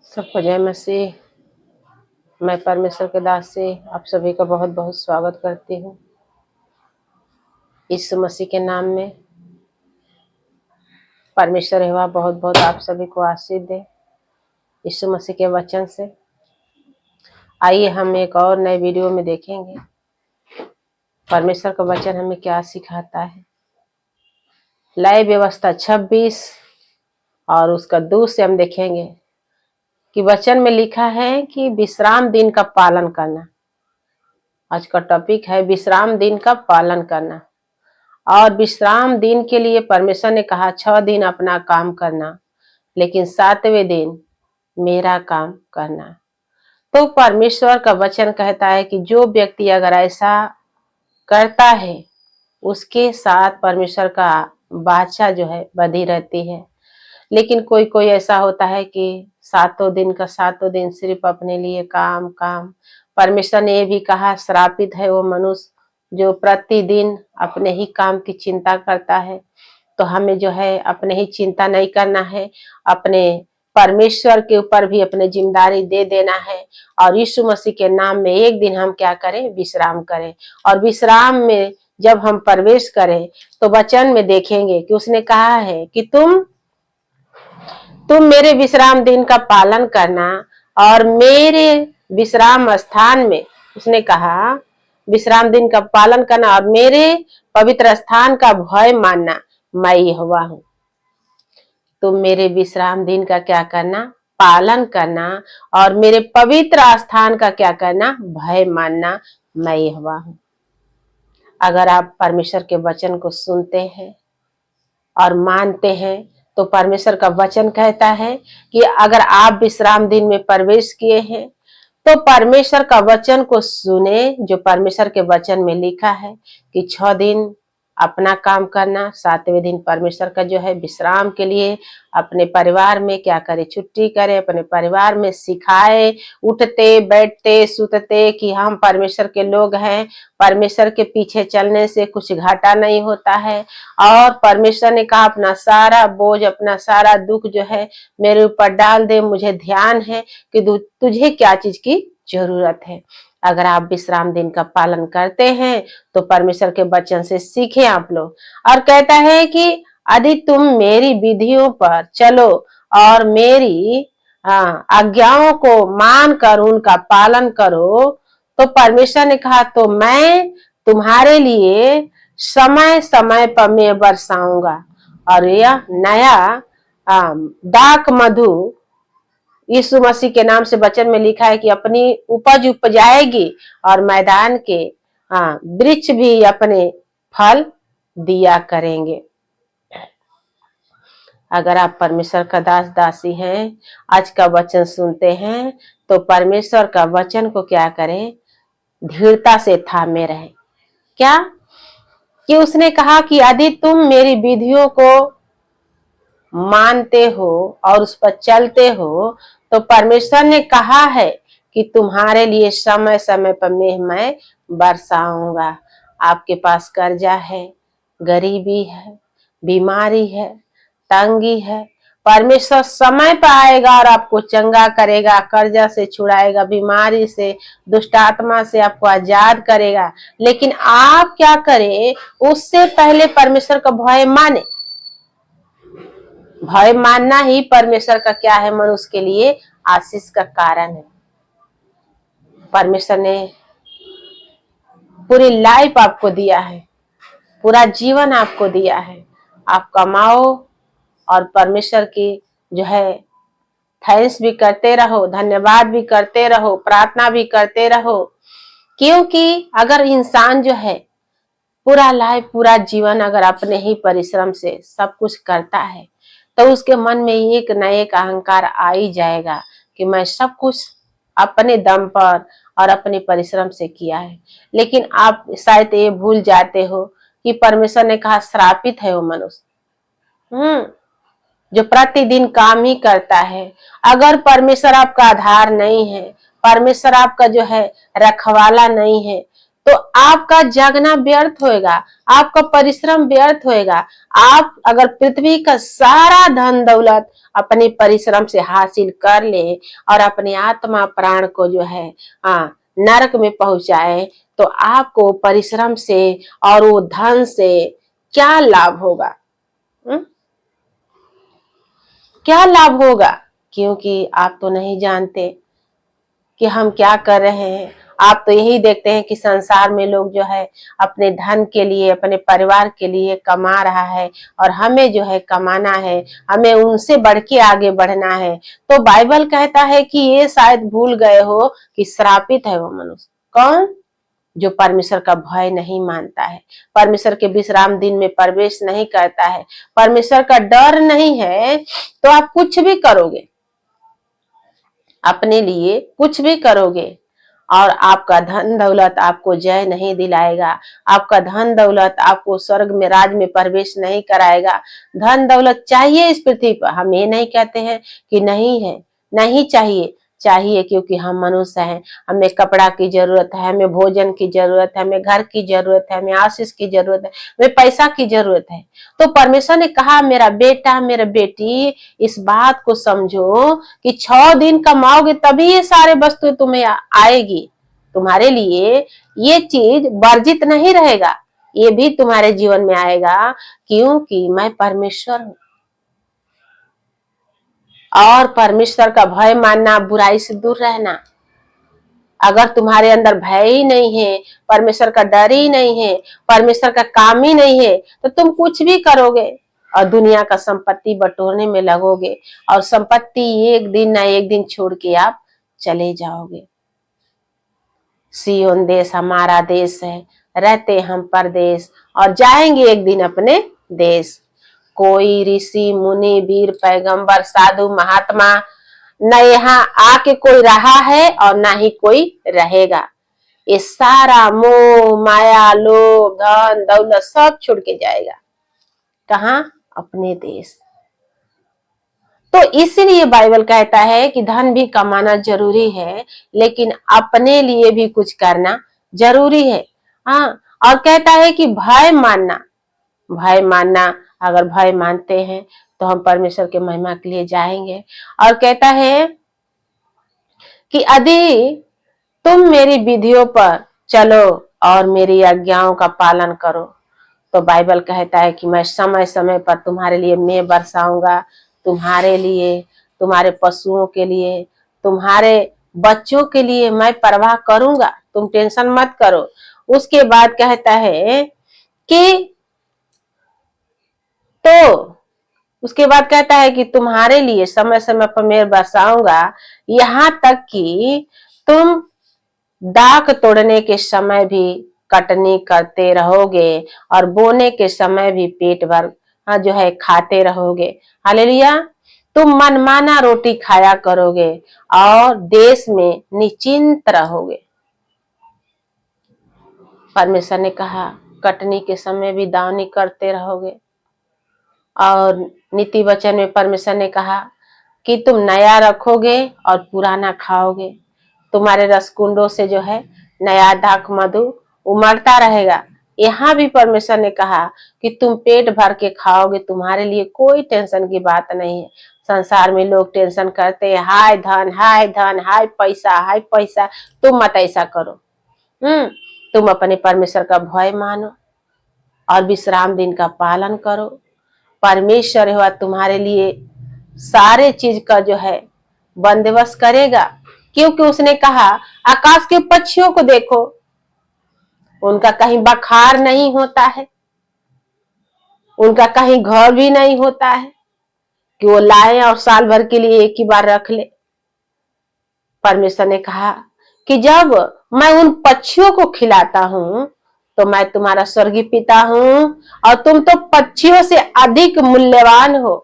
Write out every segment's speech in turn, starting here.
सबको जय मसीह। मैं परमेश्वर के दास से आप सभी का बहुत बहुत स्वागत करती हूँ। यीशु मसीह के नाम में परमेश्वर यहोवा बहुत बहुत आप सभी को आशीष दे। यीशु मसीह के वचन से आइए हम एक और नए वीडियो में देखेंगे परमेश्वर का वचन हमें क्या सिखाता है। लय व्यवस्था 26 और उसका 2 से हम देखेंगे कि वचन में लिखा है कि विश्राम दिन का पालन करना। आज का टॉपिक है विश्राम दिन का पालन करना। और विश्राम दिन के लिए परमेश्वर ने कहा 6 दिन अपना काम करना, लेकिन 7वें दिन मेरा काम करना। तो परमेश्वर का वचन कहता है कि जो व्यक्ति अगर ऐसा करता है उसके साथ परमेश्वर का वाचा जो है बधी रहती है। लेकिन कोई कोई ऐसा होता है कि 7 दिन सिर्फ अपने लिए काम काम। परमेश्वर ने ये भी कहा श्रापित है वो मनुष्य जो प्रतिदिन अपने ही काम की चिंता करता है। तो हमें जो है अपने ही चिंता नहीं करना है, अपने परमेश्वर के ऊपर भी अपने जिम्मेदारी दे देना है। और यीशु मसीह के नाम में एक दिन हम क्या करें, विश्राम करें। और विश्राम में जब हम प्रवेश करें तो वचन में देखेंगे कि उसने कहा है कि तुम मेरे विश्राम दिन का पालन करना और मेरे विश्राम स्थान में, उसने कहा विश्राम दिन का पालन करना और मेरे पवित्र स्थान का भय मानना, मैं यहोवा हूं। तुम मेरे विश्राम दिन का क्या करना, पालन करना और मेरे पवित्र स्थान का क्या करना, भय मानना, मैं यहोवा हूं। अगर आप परमेश्वर के वचन को सुनते हैं और मानते हैं तो परमेश्वर का वचन कहता है कि अगर आप विश्राम दिन में प्रवेश किए हैं तो परमेश्वर का वचन को सुने, जो परमेश्वर के वचन में लिखा है कि 6 दिन अपना काम करना, 7वें दिन परमेश्वर का जो है विश्राम के लिए अपने परिवार में क्या करे, छुट्टी करे, अपने परिवार में सिखाए, उठते बैठते सुतते कि हम परमेश्वर के लोग हैं। परमेश्वर के पीछे चलने से कुछ घाटा नहीं होता है। और परमेश्वर ने कहा अपना सारा बोझ, अपना सारा दुख जो है मेरे ऊपर डाल दे, मुझे ध्यान है कि तुझे क्या चीज की जरूरत है। अगर आप विश्राम दिन का पालन करते हैं तो परमेश्वर के वचन से सीखें आप लोग। और कहता है कि यदि तुम मेरी विधियों पर चलो और मेरी आज्ञाओं को मानकर उनका पालन करो तो परमेश्वर ने कहा तो मैं तुम्हारे लिए समय समय पर मैं बरसाऊंगा और यह नया दाक मधु यीशु मसीह के नाम से वचन में लिखा है कि अपनी उपज उपजाएगी और मैदान के वृक्ष भी अपने फल दिया करेंगे। अगर आप परमेश्वर का दास दासी हैं, आज का वचन सुनते हैं तो परमेश्वर का वचन को क्या करें, दृढ़ता से थामे रहे। क्या कि उसने कहा कि यदि तुम मेरी विधियों को मानते हो और उस पर चलते हो तो परमेश्वर ने कहा है कि तुम्हारे लिए समय समय पर मैं बरसाऊंगा। आपके पास कर्जा है, गरीबी है, बीमारी है, तंगी है, परमेश्वर समय पर आएगा और आपको चंगा करेगा, कर्जा से छुड़ाएगा, बीमारी से, दुष्ट आत्मा से आपको आजाद करेगा। लेकिन आप क्या करें, उससे पहले परमेश्वर का भय माने। भय मानना ही परमेश्वर का क्या है, मनुष्य के लिए आशीष का कारण है। परमेश्वर ने पूरी लाइफ आपको दिया है, पूरा जीवन आपको दिया है। आप कमाओ और परमेश्वर की जो है थैंक्स भी करते रहो, धन्यवाद भी करते रहो, प्रार्थना भी करते रहो। क्योंकि अगर इंसान जो है पूरा लाइफ, पूरा जीवन अगर अपने ही परिश्रम से सब कुछ करता है तो उसके मन में एक न एक अहंकार आ ही जाएगा कि मैं सब कुछ अपने दम पर और अपने परिश्रम से किया है। लेकिन आप शायद ये भूल जाते हो कि परमेश्वर ने कहा श्रापित है वो मनुष्य जो प्रतिदिन काम ही करता है। अगर परमेश्वर आपका आधार नहीं है, परमेश्वर आपका जो है रखवाला नहीं है, तो आपका जागना व्यर्थ होएगा, आपका परिश्रम व्यर्थ होएगा। आप अगर पृथ्वी का सारा धन दौलत अपने परिश्रम से हासिल कर ले और अपने आत्मा प्राण को जो है नरक में पहुंचाए, तो आपको परिश्रम से और वो धन से क्या लाभ होगा? क्या लाभ होगा? क्योंकि आप तो नहीं जानते कि हम क्या कर रहे हैं। आप तो यही देखते हैं कि संसार में लोग जो है अपने धन के लिए, अपने परिवार के लिए कमा रहा है, और हमें जो है कमाना है, हमें उनसे बढ़ के आगे बढ़ना है। तो बाइबल कहता है कि ये शायद भूल गए हो कि श्रापित है वो मनुष्य। कौन? जो परमेश्वर का भय नहीं मानता है, परमेश्वर के विश्राम दिन में प्रवेश नहीं करता है, परमेश्वर का डर नहीं है, तो आप कुछ भी करोगे, अपने लिए कुछ भी करोगे, और आपका धन दौलत आपको जय नहीं दिलाएगा। आपका धन दौलत आपको स्वर्ग में राज में प्रवेश नहीं कराएगा। धन दौलत चाहिए इस पृथ्वी पर, हम ये नहीं कहते हैं कि नहीं है, नहीं चाहिए, चाहिए, क्योंकि हम मनुष्य हैं। हमें कपड़ा की जरूरत है, हमें भोजन की जरूरत है, हमें घर की जरूरत है, हमें आशीष की जरूरत है, हमें पैसा की जरूरत है। तो परमेश्वर ने कहा, मेरा बेटा, मेरा बेटी, इस बात को समझो कि 6 दिन कमाओगे तभी ये सारे वस्तु तुम्हें आएगी। तुम्हारे लिए ये चीज वर्जित नहीं रहेगा, ये भी तुम्हारे जीवन में आएगा, क्योंकि मैं परमेश्वर हूं। और परमेश्वर का भय मानना, बुराई से दूर रहना। अगर तुम्हारे अंदर भय ही नहीं है, परमेश्वर का डर ही नहीं है, परमेश्वर का काम ही नहीं है, तो तुम कुछ भी करोगे और दुनिया का संपत्ति बटोरने में लगोगे, और संपत्ति एक दिन ना एक दिन छोड़ के आप चले जाओगे। सियोन देश हमारा देश है, रहते हम परदेश, और जाएंगे एक दिन अपने देश। कोई ऋषि मुनि वीर पैगंबर साधु महात्मा न यहाँ आके कोई रहा है और ना ही कोई रहेगा। ये सारा मोह माया लोभ धन दौलत सब छोड़ के जाएगा। कहाँ? अपने देश। तो इसीलिए बाइबल कहता है कि धन भी कमाना जरूरी है, लेकिन अपने लिए भी कुछ करना जरूरी है। हाँ, और कहता है कि भय मानना, भय मानना, अगर भय मानते हैं तो हम परमेश्वर के महिमा के लिए जाएंगे। और कहता है कि यदि तुम मेरी विधियों पर चलो और मेरी आज्ञाओं का पालन करो, तो बाइबल कहता है कि मैं समय समय पर तुम्हारे लिए मैं बरसाऊंगा, तुम्हारे लिए, तुम्हारे पशुओं के लिए, तुम्हारे बच्चों के लिए मैं परवाह करूंगा, तुम टेंशन मत करो। उसके बाद कहता है कि तो उसके बाद कहता है कि तुम्हारे लिए समय समय पर मैं बरसाऊंगा, यहाँ तक कि तुम दाख तोड़ने के समय भी कटनी करते रहोगे और बोने के समय भी पेट भर जो है खाते रहोगे। हालेलुया। तुम मनमाना रोटी खाया करोगे और देश में निश्चिंत रहोगे। परमेश्वर ने कहा कटनी के समय भी दावनी करते रहोगे। और नीति वचन में परमेश्वर ने कहा कि तुम नया रखोगे और पुराना खाओगे। तुम्हारे रसकुंडों से जो है नया दाख मधु उमड़ता रहेगा। यहाँ भी परमेश्वर ने कहा कि तुम पेट भर के खाओगे, तुम्हारे लिए कोई टेंशन की बात नहीं है। संसार में लोग टेंशन करते हैं, हाय धन, हाय धन, हाय पैसा, हाय पैसा। तुम मत ऐसा करो। तुम अपने परमेश्वर का भय मानो और विश्राम दिन का पालन करो। परमेश्वर हुआ तुम्हारे लिए सारे चीज का जो है बंदोबस्त करेगा, क्योंकि उसने कहा आकाश के पक्षियों को देखो, उनका कहीं बखार नहीं होता है, उनका कहीं घर भी नहीं होता है कि वो लाए और साल भर के लिए एक ही बार रख ले। परमेश्वर ने कहा कि जब मैं उन पक्षियों को खिलाता हूं तो मैं तुम्हारा स्वर्गीय पिता हूं और तुम तो पक्षियों से अधिक मूल्यवान हो।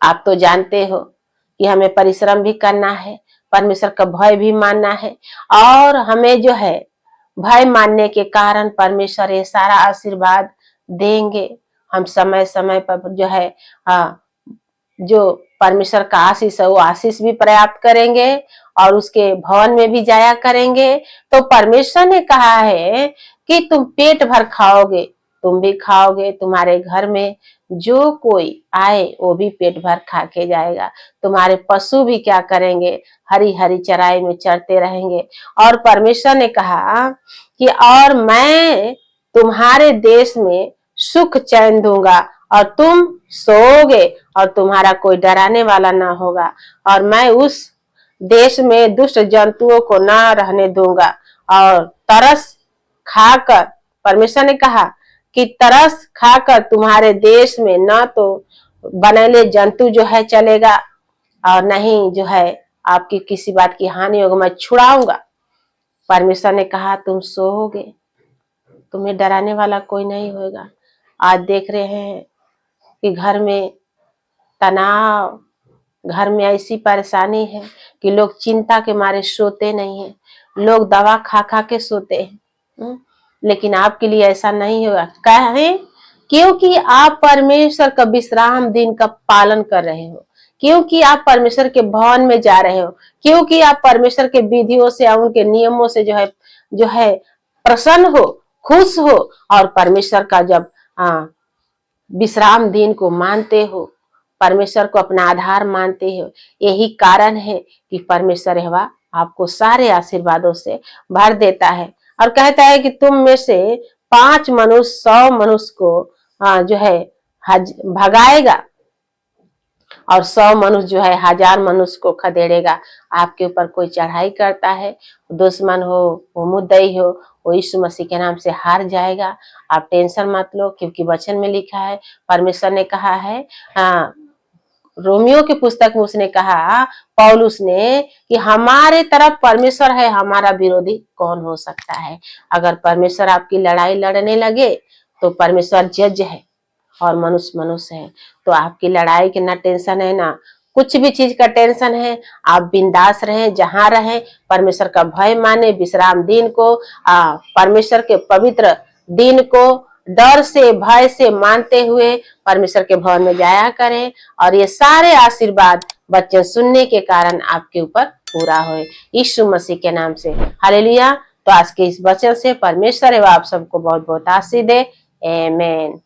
आप तो जानते हो कि हमें परिश्रम भी करना है, परमेश्वर का भय भी मानना है, और हमें जो है भय मानने के कारण परमेश्वर ये सारा आशीर्वाद देंगे। हम समय समय पर जो है जो परमेश्वर का आशीष है वो आशीष भी प्राप्त करेंगे और उसके भवन में भी जाया करेंगे। तो परमेश्वर ने कहा है कि तुम पेट भर खाओगे, तुम भी खाओगे, तुम्हारे घर में जो कोई आए वो भी पेट भर खा के जाएगा। तुम्हारे पशु भी क्या करेंगे, हरी हरी चराई में चरते रहेंगे। और परमेश्वर ने कहा कि और मैं तुम्हारे देश में सुख चैन दूंगा और तुम सोओगे और तुम्हारा कोई डराने वाला ना होगा। और मैं उस देश में दुष्ट जंतुओं को ना रहने दूंगा। और तरस खाकर, परमेश्वर ने कहा कि तरस खाकर तुम्हारे देश में ना तो बनेले जंतु जो है चलेगा और नहीं जो है आपकी किसी बात की हानि होगी, मैं छुड़ाऊंगा। परमेश्वर ने कहा तुम सोओगे, तुम्हें डराने वाला कोई नहीं होगा। आज देख रहे हैं कि घर में तनाव, घर में ऐसी परेशानी है कि लोग चिंता के मारे सोते नहीं है, लोग दवा खा खा के सोते हैं। लेकिन आपके लिए ऐसा नहीं होगा। कहे क्योंकि आप परमेश्वर का विश्राम दिन का पालन कर रहे हो, क्योंकि आप परमेश्वर के भवन में जा रहे हो, क्योंकि आप परमेश्वर के विधियों से और उनके नियमों से जो है प्रसन्न हो, खुश हो और परमेश्वर का जब विश्राम दिन को मानते हो, परमेश्वर को अपना आधार मानते हो, यही कारण है कि परमेश्वर यहोवा आपको सारे आशीर्वादों से भर देता है। और कहता है कि तुम में से 5 मनुष्य 100 मनुष्य को जो है भगाएगा और 100 मनुष्य जो है 1000 मनुष्य को खदेड़ेगा। आपके ऊपर कोई चढ़ाई करता है, दुश्मन हो, वो मुद्दई हो, वो यीशु मसीह के नाम से हार जाएगा। आप टेंशन मत लो, क्योंकि वचन में लिखा है, परमेश्वर ने कहा है, रोमियो की पुस्तक में उसने कहा, पौलुस ने, कि हमारे तरफ परमेश्वर है, हमारा विरोधी कौन हो सकता है। अगर परमेश्वर आपकी लड़ाई लड़ने लगे तो परमेश्वर जज है और मनुष्य मनुष्य है। तो आपकी लड़ाई की ना टेंशन है, ना कुछ भी चीज का टेंशन है। आप बिंदास रहें, जहां रहें परमेश्वर का भय माने, विश्राम दिन को, परमेश्वर के पवित्र दिन को डर से भय से मानते हुए परमेश्वर के भवन में जाया करें और ये सारे आशीर्वाद बच्चे सुनने के कारण आपके ऊपर पूरा होए, यीशु मसीह के नाम से। हालेलुया। तो आज के इस वचन से परमेश्वर एवं आप सबको बहुत बहुत आशीष दे। आमीन।